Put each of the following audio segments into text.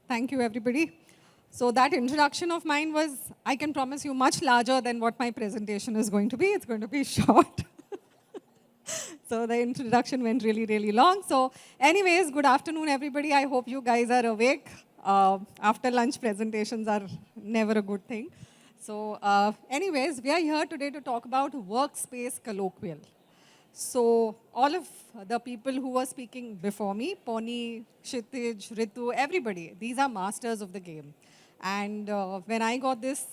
Thank you, everybody. So that introduction of mine was, I can promise you, much larger than what my presentation is going to be. It's going to be short. So the introduction went really, really long. So anyways, good afternoon, everybody. I hope you guys are awake. After lunch presentations are never a good thing. So anyways, we are here today to talk about workspace colloquial. So all of the people who were speaking before me, Pony, Kshitij, Ritu, everybody, these are masters of the game. And when I got this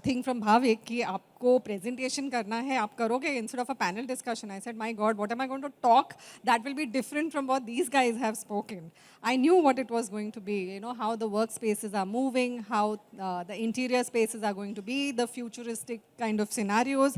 thing from Bhavik कि आपको presentation करना है, आप करोगे instead of a panel discussion, I said, my God, what am I going to talk that will be different from what these guys have spoken? I knew what it was going to be, you know, how the workspaces are moving, how the interior spaces are going to be, the futuristic kind of scenarios.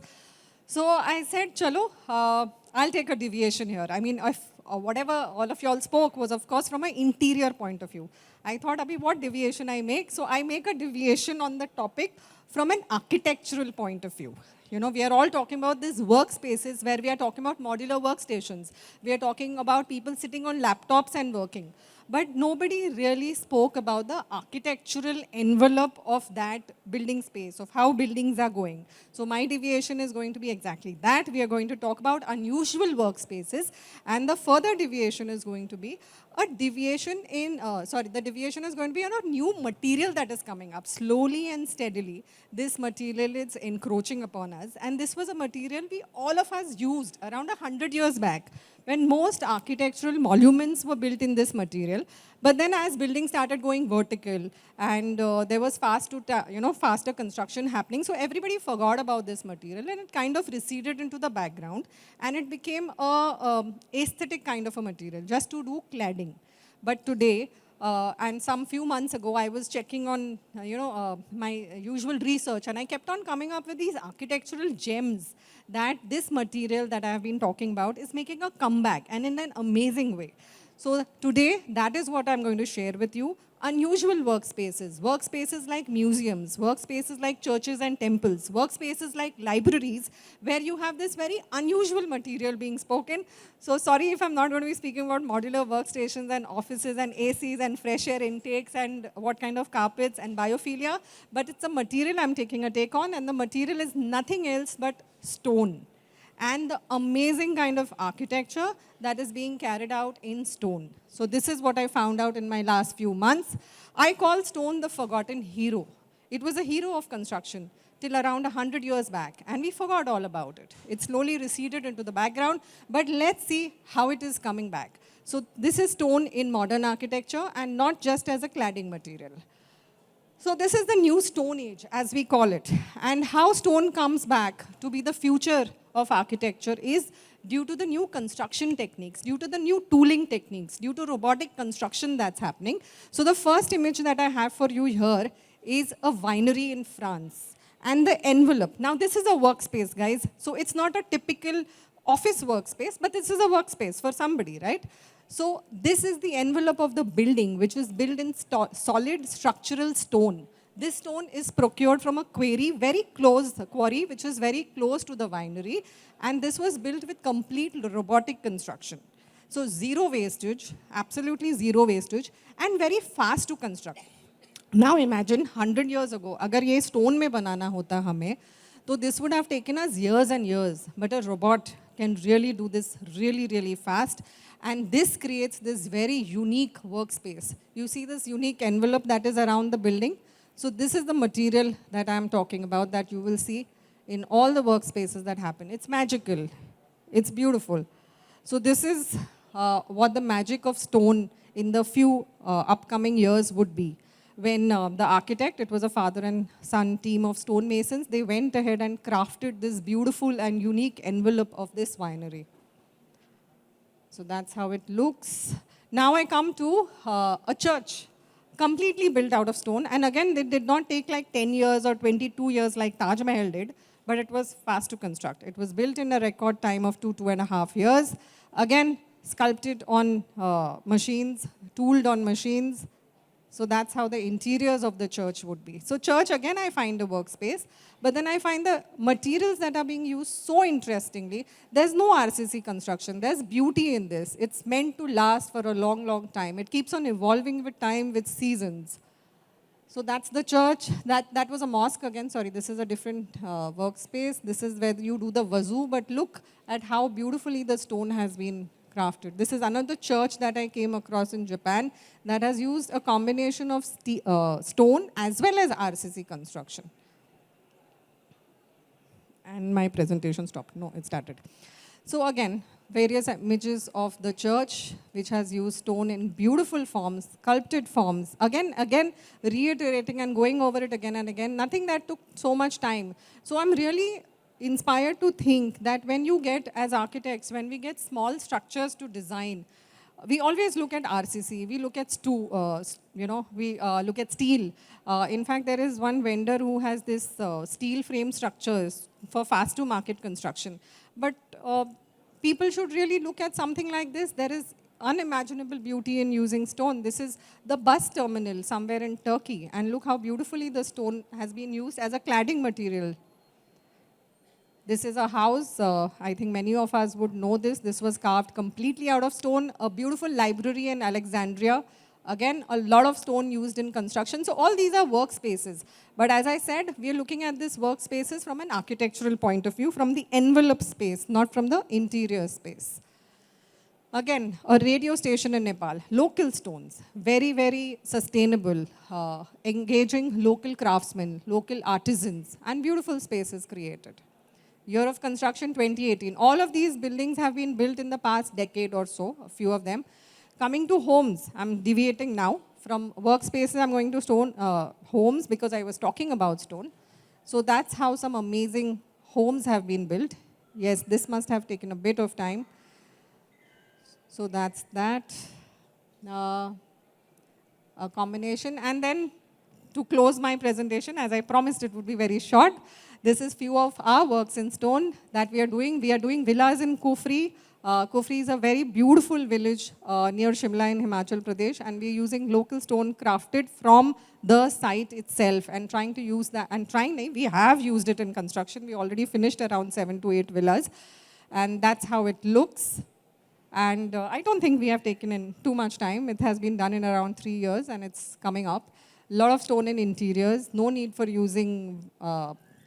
So I said, chalo, I'll take a deviation here. I mean, if whatever all of y'all spoke was, of course, from an interior point of view. I thought, Abhi, what deviation I make? So I make a deviation on the topic from an architectural point of view. You know, we are all talking about these workspaces where we are talking about modular workstations. We are talking about people sitting on laptops and working. But nobody really spoke about the architectural envelope of that building space, of how buildings are going. So my deviation is going to be exactly that. We are going to talk about unusual workspaces. And the further deviation is going to be a deviation in, the deviation is going to be on a new material that is coming up. Slowly and steadily, this material is encroaching upon us. And this was a material all of us used around 100 years back, when most architectural monuments were built in this material. But then as buildings started going vertical and there was faster construction happening, so everybody forgot about this material and it kind of receded into the background and it became a aesthetic kind of a material, just to do cladding. But today, and some few months ago, I was checking on, my usual research, and I kept on coming up with these architectural gems that this material that I have been talking about is making a comeback, and in an amazing way. So today, that is what I'm going to share with you. Unusual workspaces, workspaces like museums, workspaces like churches and temples, workspaces like libraries, where you have this very unusual material being spoken. So sorry if I'm not going to be speaking about modular workstations and offices and ACs and fresh air intakes and what kind of carpets and biophilia, but it's a material I'm taking a take on, and the material is nothing else but stone. And the amazing kind of architecture that is being carried out in stone. So this is what I found out in my last few months. I call stone the forgotten hero. It was a hero of construction till around 100 years back, and we forgot all about it. It slowly receded into the background, but let's see how it is coming back. So this is stone in modern architecture, and not just as a cladding material. So this is the new Stone Age, as we call it. And how stone comes back to be the future of architecture is due to the new construction techniques, due to the new tooling techniques, due to robotic construction that's happening. So the first image that I have for you here is a winery in France. And the envelope. Now this is a workspace, guys. So it's not a typical office workspace, but this is a workspace for somebody, right? So this is the envelope of the building, which is built in solid structural stone. This stone is procured from a quarry, which is very close to the winery. And this was built with complete robotic construction. So zero wastage, absolutely zero wastage, and very fast to construct. Now imagine 100 years ago, agar ye stone mein banana hota hame, so this would have taken us years and years. But a robot can really do this really, really fast. And this creates this very unique workspace. You see this unique envelope that is around the building? So this is the material that I'm talking about that you will see in all the workspaces that happen. It's magical. It's beautiful. So this is what the magic of stone in the few upcoming years would be. When the architect, it was a father and son team of stonemasons, they went ahead and crafted this beautiful and unique envelope of this winery. So that's how it looks. Now I come to a church, completely built out of stone. And again, it did not take like 10 years or 22 years like Taj Mahal did, but it was fast to construct. It was built in a record time of 2.5 years. Again, sculpted on machines, tooled on machines. So that's how the interiors of the church would be. So church, again, I find a workspace, but then I find the materials that are being used so interestingly. There's no RCC construction. There's beauty in this. It's meant to last for a long, long time. It keeps on evolving with time, with seasons. So that's the church. That was a mosque again. Sorry, this is a different workspace. This is where you do the wazoo, but look at how beautifully the stone has been crafted. This is another church that I came across in Japan that has used a combination of stone as well as RCC construction. And my presentation stopped. No, it started. So again, various images of the church, which has used stone in beautiful forms, sculpted forms. Again, reiterating and going over it again and again. Nothing that took so much time. So I'm really inspired to think that when you get, as architects, when we get small structures to design, we always look at RCC, we look at look at steel. In fact, there is one vendor who has this steel frame structures for fast to market construction. But people should really look at something like this. There is unimaginable beauty in using stone. This is the bus terminal somewhere in Turkey. And look how beautifully the stone has been used as a cladding material. This is a house, I think many of us would know this. This was carved completely out of stone. A beautiful library in Alexandria. Again, a lot of stone used in construction. So all these are workspaces. But as I said, we are looking at these workspaces from an architectural point of view, from the envelope space, not from the interior space. Again, a radio station in Nepal, local stones, very, very sustainable, engaging local craftsmen, local artisans, and beautiful spaces created. Year of construction 2018. All of these buildings have been built in the past decade or so, a few of them. Coming to homes, I'm deviating now. From workspaces, I'm going to stone homes because I was talking about stone. So that's how some amazing homes have been built. Yes, this must have taken a bit of time. So that's that. A combination. And then to close my presentation, as I promised it would be very short, this is few of our works in stone that we are doing. We are doing villas in Kufri. Kufri is a very beautiful village near Shimla in Himachal Pradesh, and we are using local stone crafted from the site itself and trying to use that. And we have used it in construction. We already finished around 7 to 8 villas, and that's how it looks. And I don't think we have taken in too much time. It has been done in around 3 years, and it's coming up. A lot of stone in interiors. No need for using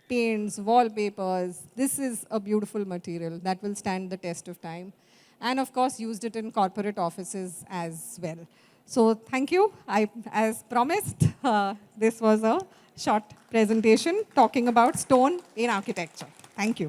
paints, wallpapers. This is a beautiful material that will stand the test of time. And of course, used it in corporate offices as well. So thank you. As promised, this was a short presentation talking about stone in architecture. Thank you.